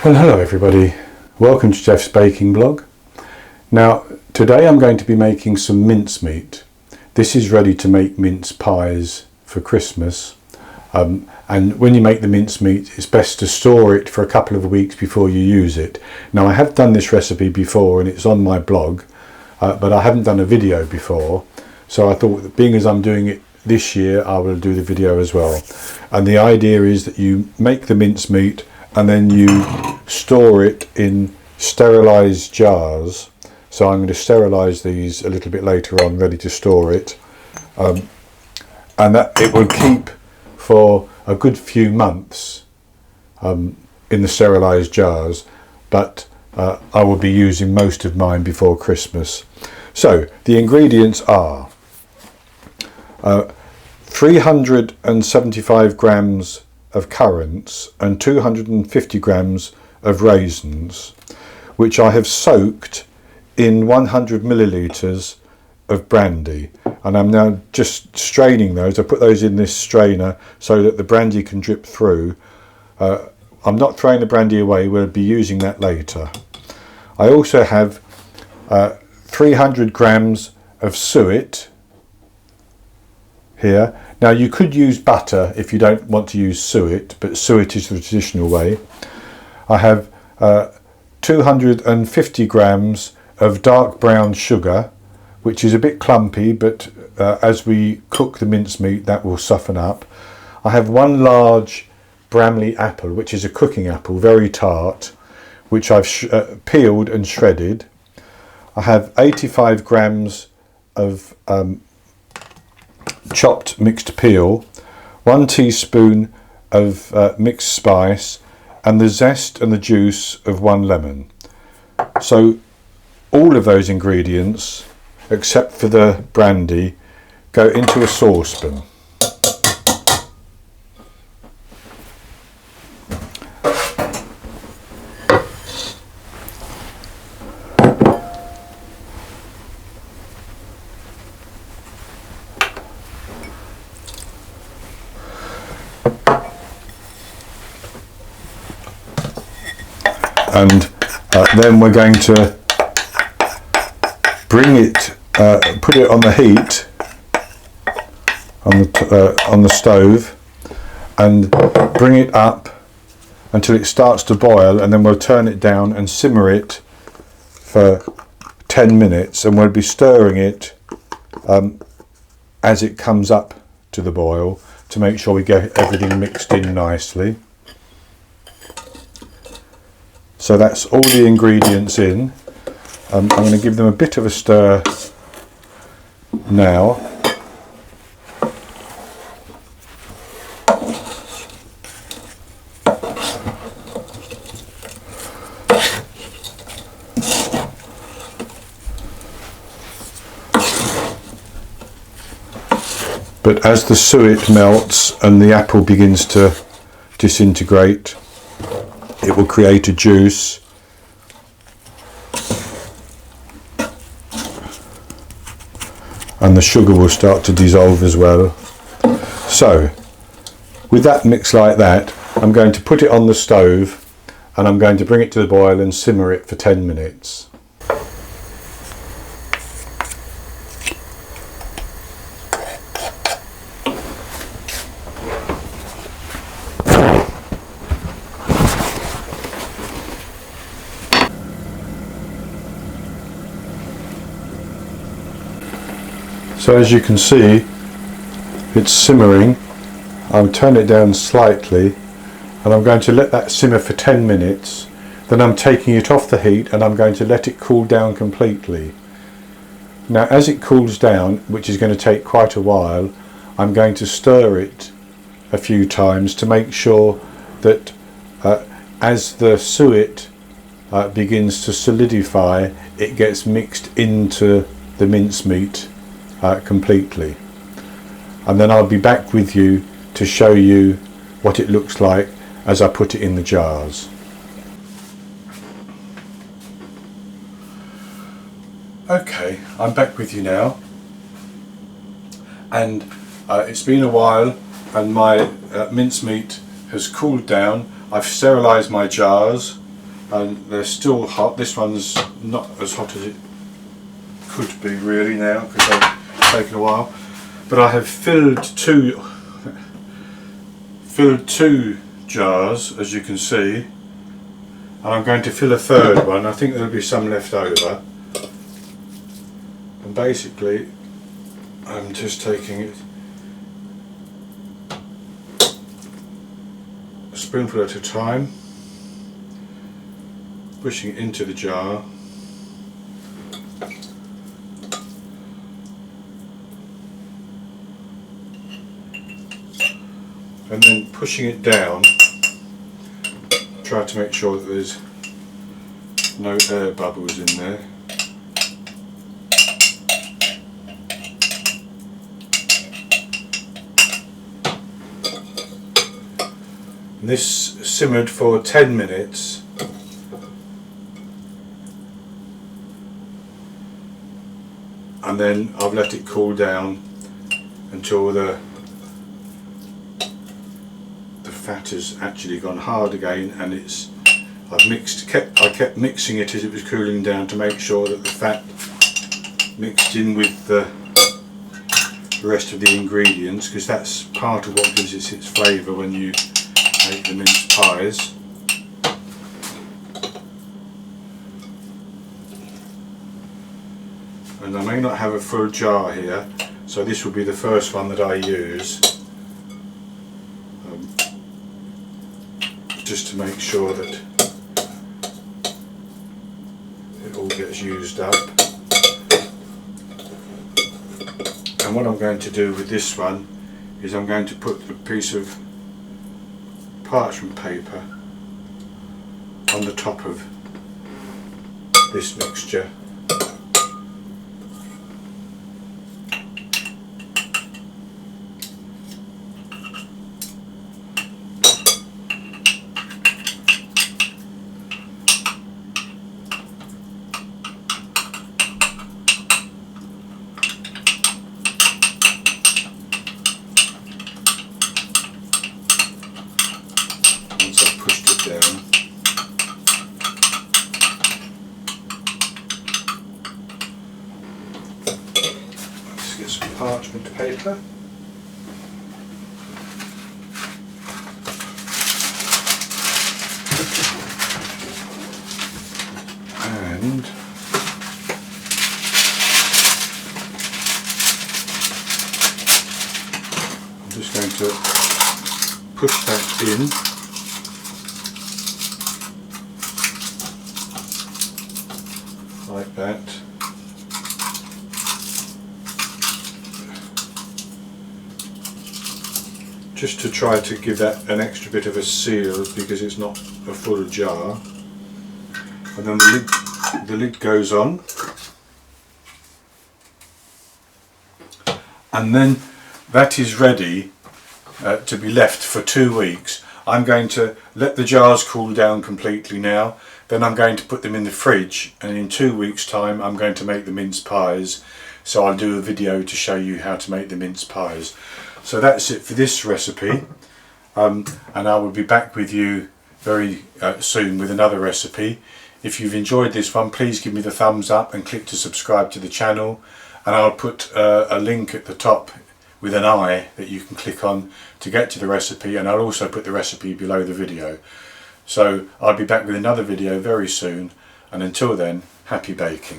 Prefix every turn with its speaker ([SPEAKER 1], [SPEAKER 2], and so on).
[SPEAKER 1] Well, hello everybody, welcome to Jeff's Baking Blog. Now today I'm going to be making some mincemeat. This is ready to make mince pies for Christmas, and when you make the mincemeat it's best to store it for a couple of weeks before you use it. Now I have done this recipe before and it's on my blog, but I haven't done a video before, so I thought that being as I'm doing it this year I will do the video as well. And the idea is that you make the mincemeat and then you store it in sterilised jars. So I'm going to sterilise these a little bit later on, ready to store it, and that it will keep for a good few months in the sterilised jars, but I will be using most of mine before Christmas. So the ingredients are 375 grams of currants and 250 grams of raisins, which I have soaked in 100 millilitres of brandy, and I'm now just straining those. I put those in this strainer so that the brandy can drip through. I'm not throwing the brandy away, we'll be using that later. I also have 300 grams of suet here. Now you could use butter if you don't want to use suet, but suet is the traditional way. I have 250 grams of dark brown sugar, which is a bit clumpy, but as we cook the mincemeat that will soften up. I have one large Bramley apple, which is a cooking apple, very tart, which I've peeled and shredded. I have 85 grams of chopped mixed peel, 1 teaspoon of mixed spice, and the zest and the juice of 1 lemon. So all of those ingredients, except for the brandy, go into a saucepan. And then we're going to bring it, put it on the heat on the stove, and bring it up until it starts to boil, and then we'll turn it down and simmer it for 10 minutes, and we'll be stirring it as it comes up to the boil to make sure we get everything mixed in nicely. So that's all the ingredients in. I'm going to give them a bit of a stir now. But as the suet melts and the apple begins to disintegrate, it will create a juice, and the sugar will start to dissolve as well. So with that mix like that, I'm going to put it on the stove and I'm going to bring it to the boil and simmer it for 10 minutes. So as you can see, it's simmering. I'll turn it down slightly and I'm going to let that simmer for 10 minutes. Then I'm taking it off the heat and I'm going to let it cool down completely. Now as it cools down, which is going to take quite a while, I'm going to stir it a few times to make sure that as the suet begins to solidify, it gets mixed into the mincemeat completely, and then I'll be back with you to show you what it looks like as I put it in the jars. Okay, I'm back with you now, and it's been a while and my mincemeat has cooled down. I've sterilised my jars and they're still hot. This one's not as hot as it could be really now because they've taken a while, but I have filled two jars, as you can see, and I'm going to fill a third one. I think there'll be some left over, and basically I'm just taking it a spoonful at a time, pushing it into the jar, and then pushing it down. Try to make sure that there's no air bubbles in there. And this simmered for 10 minutes. And then I've let it cool down until the fat has actually gone hard again, and I kept mixing it as it was cooling down to make sure that the fat mixed in with the rest of the ingredients, because that's part of what gives it its flavour when you make the mince pies. And I may not have a full jar here, so this will be the first one that I use, just to make sure that it all gets used up. And what I'm going to do with this one is I'm going to put a piece of parchment paper on the top of this mixture. Once I've pushed it down, let's get some parchment paper. And I'm just going to push that in, like that. Just to try to give that an extra bit of a seal, because it's not a full jar. And then the lid goes on, and then that is ready to be left for 2 weeks. I'm going to let the jars cool down completely now, then I'm going to put them in the fridge, and in 2 weeks time I'm going to make the mince pies. So I'll do a video to show you how to make the mince pies. So that's it for this recipe, and I will be back with you very soon with another recipe. If you've enjoyed this one, please give me the thumbs up and click to subscribe to the channel, and I'll put a link at the top with an eye that you can click on to get to the recipe, and I'll also put the recipe below the video. So I'll be back with another video very soon, and until then, happy baking.